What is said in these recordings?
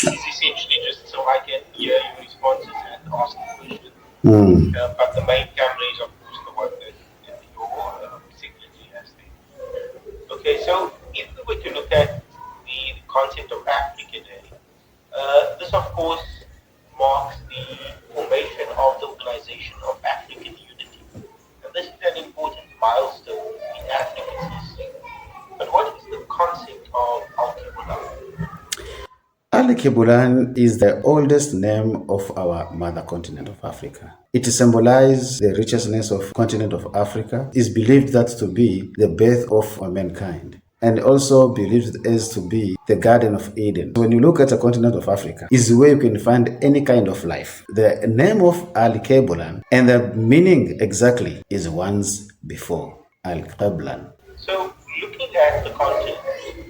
This is essentially just so I can hear your responses and ask the questions. Mm. But the main camera is, of course, the one that your secretary has there. Okay, so if we were to look at the concept of Africa Day, this, of course, marks the formation of the Organization of African Unity. And this is an important milestone in Africa's history. But what is the concept of Alkebulan? Alkebulan is the oldest name of our mother continent of Africa. It symbolizes the richness of continent of Africa. It is believed that to be the birth of mankind, and also believed as to be the Garden of Eden. When you look at the continent of Africa, is where you can find any kind of life. The name of Alkebulan and the meaning exactly is once before Alkebulan. So, looking at the continent,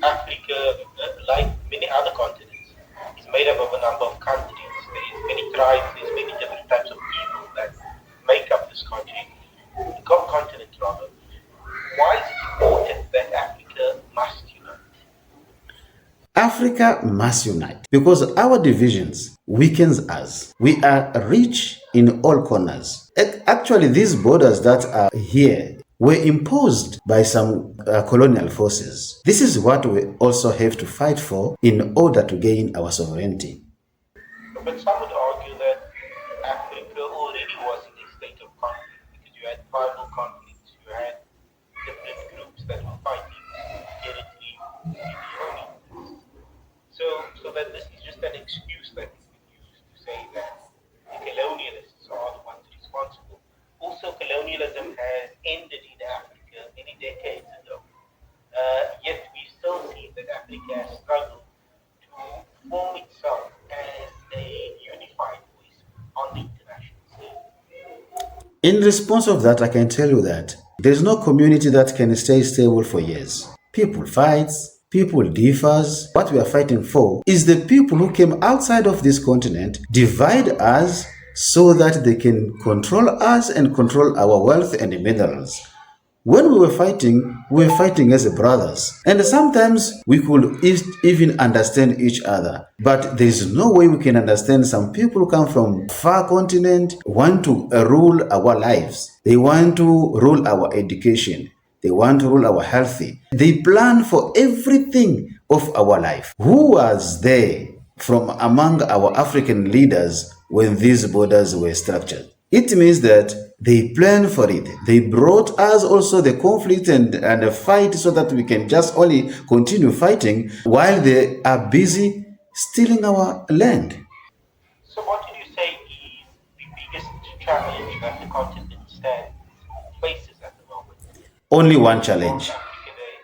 Africa, like many other continents, is made up of a number of countries. There's many tribes, there's many different types of people that make up this continent. Rather. Why is it important that Africa must unite? Africa must unite because our divisions weakens us. We are rich in all corners. Actually, these borders that are here were imposed by some colonial forces. This is what we also have to fight for in order to gain our sovereignty. But some would argue that Africa already was in a state of conflict because you had tribal conflicts, you had different groups that were fighting territory in the early days. So that this is just an excuse that has been used to say that the colonialists are the ones responsible. Also, colonialism has ended in Africa many decades ago. Yet we still see that Africa has struggled to form itself as a unified voice on the international scene. In response of that, I can tell you that there is no community that can stay stable for years. People fight, people differs. What we are fighting for is the people who came outside of this continent, divide us so that they can control us and control our wealth and minerals. When we were fighting as brothers. And sometimes we could even understand each other. But there is no way we can understand some people who come from far continent, want to rule our lives. They want to rule our education. They want to rule our health. They plan for everything of our life. Who was there from among our African leaders when these borders were structured? It means that they planned for it. They brought us also the conflict and the fight so that we can just only continue fighting while they are busy stealing our land. So, what did you say is the biggest challenge that the continent faces at the moment? Only one challenge. Africa Day.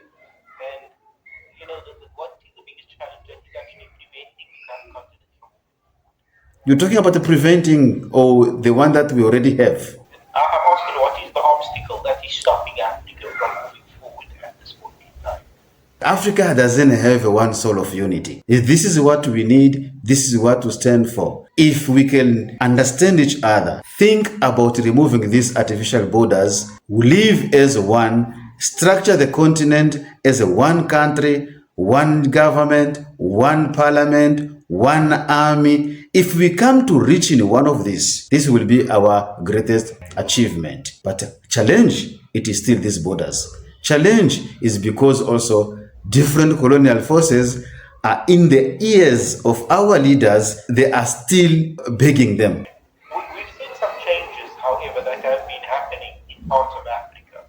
And, what is the biggest challenge that is actually preventing the current continent from moving? You're talking about the preventing or the one that we already have? I'm asking what is the obstacle that is stopping Africa from moving forward at this point in time? Africa doesn't have one soul of unity. If this is what we need, this is what to stand for. If we can understand each other, think about removing these artificial borders, live as one, structure the continent as a one country, one government, one parliament, one army. If we come to reach in one of these, this will be our greatest achievement. But challenge, it is still these borders. Challenge is because also different colonial forces are in the ears of our leaders. They are still begging them. We've seen some changes, however, that have been happening in parts of Africa.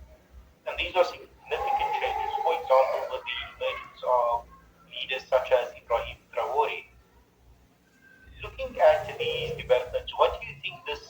And these are significant changes. For example, with the emergence of leaders such as Ibrahim Traore. Looking at these developments, what do you think this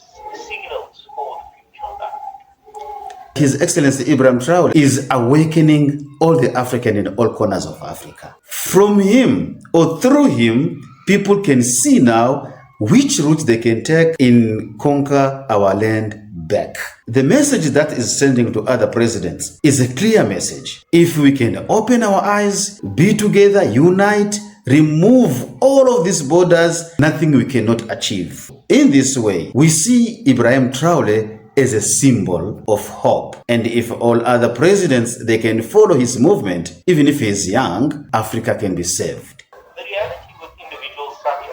signals for the future of Africa? His Excellency Ibrahim Traore is awakening all the African in all corners of Africa. From him or through him, people can see now which route they can take in conquer our land back. The message that is sending to other presidents is a clear message. If we can open our eyes, be together, unite, remove all of these borders, nothing we cannot achieve. In this way, we see Ibrahim Traore as a symbol of hope. And if all other presidents, they can follow his movement, even if he's young, Africa can be saved. The reality with individuals such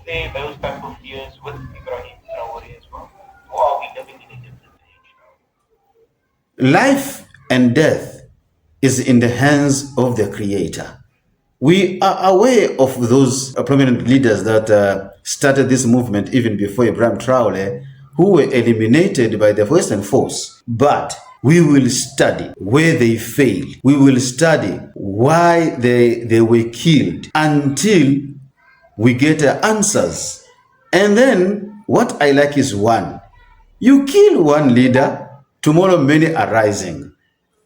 there those type of fears with Ibrahim Traore as well? Or are we living in a different age now? Life and death is in the hands of the Creator. We are aware of those prominent leaders that started this movement even before Ibrahim Traore, who were eliminated by the Western force. But we will study where they failed. We will study why they were killed until we get answers. And then what I like is one. You kill one leader, tomorrow many are rising.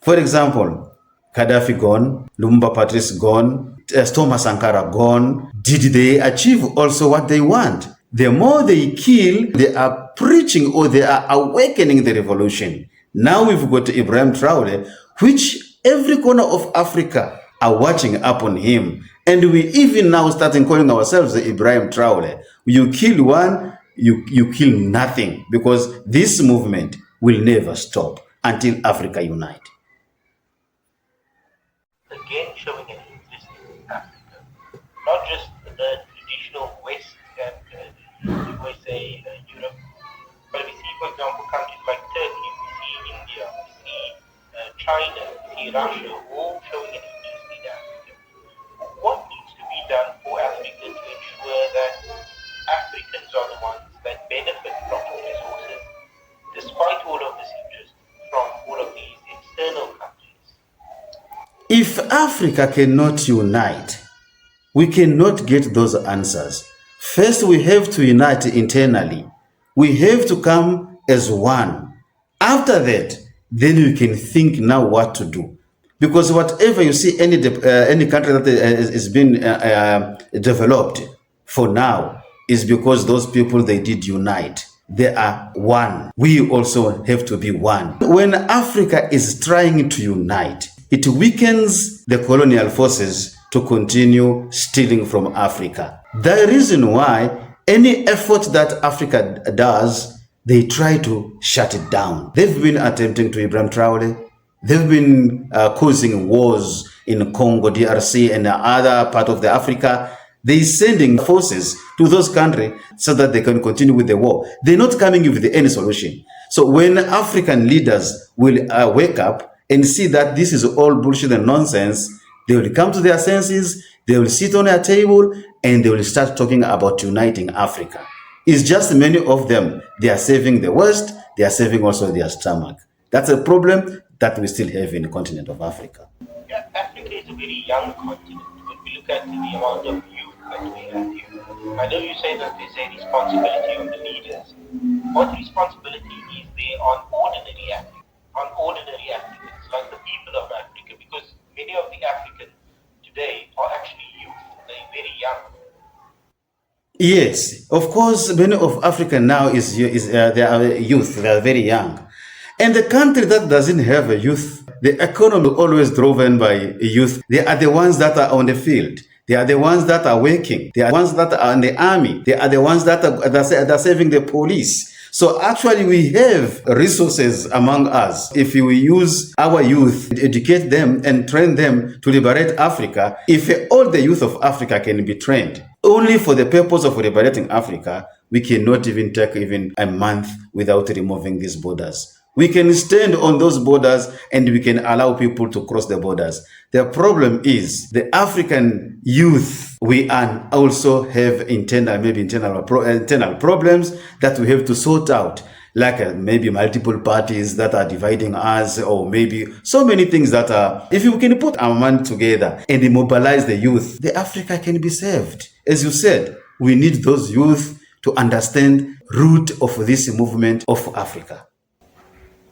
For example, Gaddafi gone, Lumumba Patrice gone, Thomas Sankara gone. Did they achieve also what they want? The more they kill, they are preaching or they are awakening the revolution. Now we've got Ibrahim Traore, which every corner of Africa are watching upon him. And we even now starting calling ourselves the Ibrahim Traore. You kill one, you kill nothing, because this movement will never stop until Africa unite. Again, showing an interest in Africa, not just the traditional West and USA, Europe, but we see, for example, countries like Turkey, we see India, we see China, we see Russia, all showing an interest in Africa. What needs to be done for Africa to ensure that Africans are the ones that benefit from the resources, despite all of this interest from all of these external countries? If Africa cannot unite, we cannot get those answers. First, we have to unite internally. We have to come as one. After that, then we can think now what to do. Because whatever you see, any country that is being developed for now is because those people, they did unite. They are one. We also have to be one. When Africa is trying to unite, it weakens the colonial forces to continue stealing from Africa. The reason why any effort that Africa does, they try to shut it down. They've been attempting to Ibrahim Traore. They've been causing wars in Congo, DRC, and other part of the Africa. They're sending forces to those countries so that they can continue with the war. They're not coming with any solution. So when African leaders will wake up and see that this is all bullshit and nonsense, they will come to their senses, they will sit on a table, and they will start talking about uniting Africa. It's just many of them, they are saving the West, they are saving also their stomach. That's a problem that we still have in the continent of Africa. Yeah, Africa is a very young continent. When we look at the amount of youth that we have here, I know you say that there's a responsibility on the leaders. What responsibility is there on ordinary Africans, like the people of Africa? Because many of the Africans today are actually youth. They're very young. Yes, of course, many of Africa now they are youth, they are very young. And the country that doesn't have a youth, the economy always driven by youth. They are the ones that are on the field. They are the ones that are working. They are the ones that are in the army. They are the ones that are saving the police. So actually we have resources among us. If we use our youth, educate them and train them to liberate Africa, if all the youth of Africa can be trained only for the purpose of liberating Africa, we cannot even take even a month without removing these borders. We can stand on those borders and we can allow people to cross the borders. The problem is the African youth, we also have internal problems that we have to sort out, like maybe multiple parties that are dividing us, or maybe so many things that are, if we can put our mind together and mobilize the youth, the Africa can be saved. As you said, we need those youth to understand root of this movement of Africa.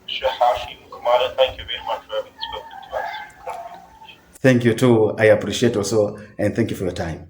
Hashim Khumalo, thank you very much for having spoken to us. Thank you too. I appreciate also, and thank you for your time.